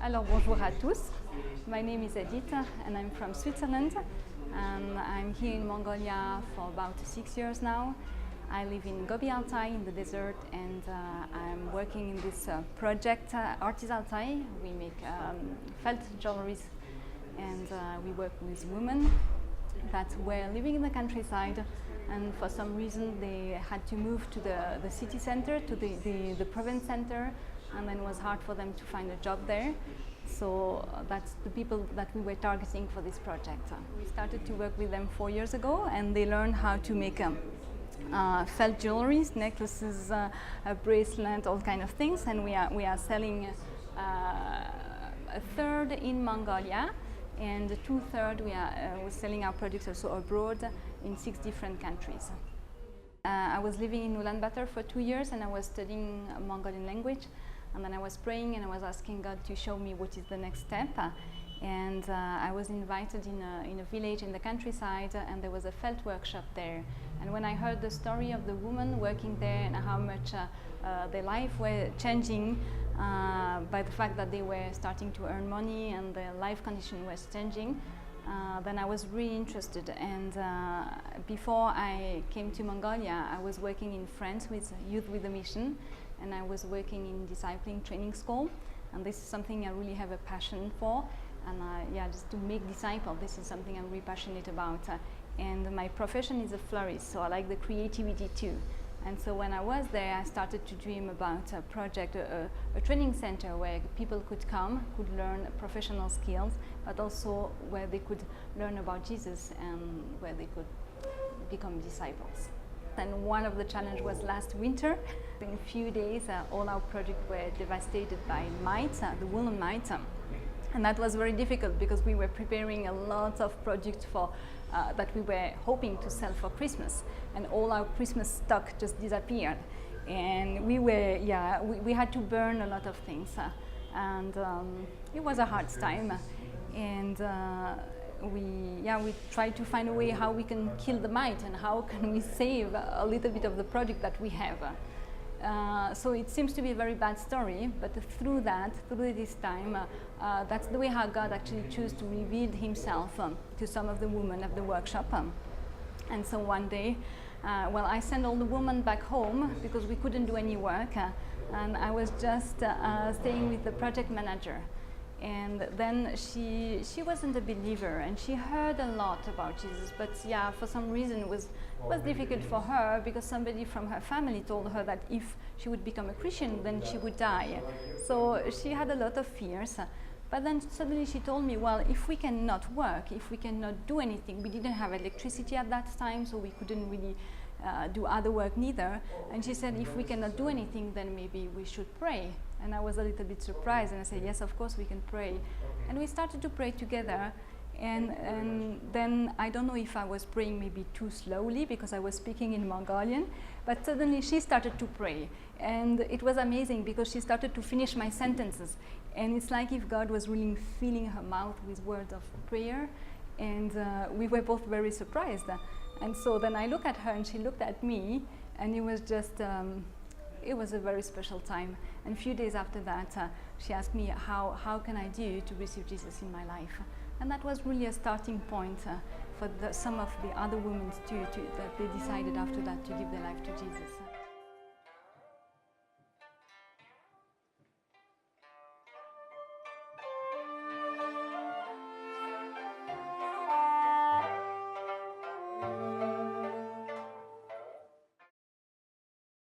Alors bonjour à tous, my name is Edith and I'm from Switzerland and I'm here in Mongolia for about 6 years now. I live in ArtisAltai in the desert and I'm working in this project ArtisAltai. We make felt jewelries and we work with women that were living in the countryside and for some reason they had to move to the city center, to the province center, and then it was hard for them to find a job there. So that's the people that we were targeting for this project. We started to work with them 4 years ago and they learned how to make felt jewelries, necklaces, a bracelet, all kind of things, and we are selling a third in Mongolia and 2/3 we're selling our products also abroad in 6 different countries. I was living in Ulaanbaatar for 2 years and I was studying Mongolian language, and then I was praying and I was asking God to show me what is the next step. And I was invited in a village in the countryside and there was a felt workshop there. And when I heard the story of the women working there and how much their life were changing by the fact that they were starting to earn money and their life condition was changing, then I was really interested. And before I came to Mongolia, I was working in France with Youth with a Mission, and I was working in discipling training school. And this is something I really have a passion for. And just to make disciples, this is something I'm really passionate about. And my profession is a florist, so I like the creativity too. And so when I was there, I started to dream about a project, a training center where people could come, could learn professional skills, but also where they could learn about Jesus and where they could become disciples. And one of the challenges was last winter. In a few days, all our projects were devastated by mites, the woolen mites. And that was very difficult because we were preparing a lot of projects for that we were hoping to sell for Christmas, and all our Christmas stock just disappeared. And we had to burn a lot of things, and it was a hard time. And we tried to find a way how we can kill the mite and how can we save a little bit of the project that we have. So it seems to be a very bad story, but through this time, that's the way how God actually chose to reveal himself to some of the women of the workshop. And so one day, I sent all the women back home because we couldn't do any work, and I was just staying with the project manager. And then she wasn't a believer and she heard a lot about Jesus, but for some reason it was difficult for her because somebody from her family told her that if she would become a Christian then she would die. So she had a lot of fears. But then suddenly she told me, well, if we cannot work, if we cannot do anything, we didn't have electricity at that time, so we couldn't really do other work neither. And she said, if we cannot do anything, then maybe we should pray. And I was a little bit surprised, and I said, yes, of course we can pray. And we started to pray together. And then I don't know if I was praying maybe too slowly because I was speaking in Mongolian, but suddenly she started to pray. And it was amazing because she started to finish my sentences. And it's like if God was really filling her mouth with words of prayer. And we were both very surprised. And so then I looked at her and she looked at me, and it was just, it was a very special time. And a few days after that, she asked me, how can I do to receive Jesus in my life? And that was really a starting point for some of the other women too, that they decided after that to give their life to Jesus.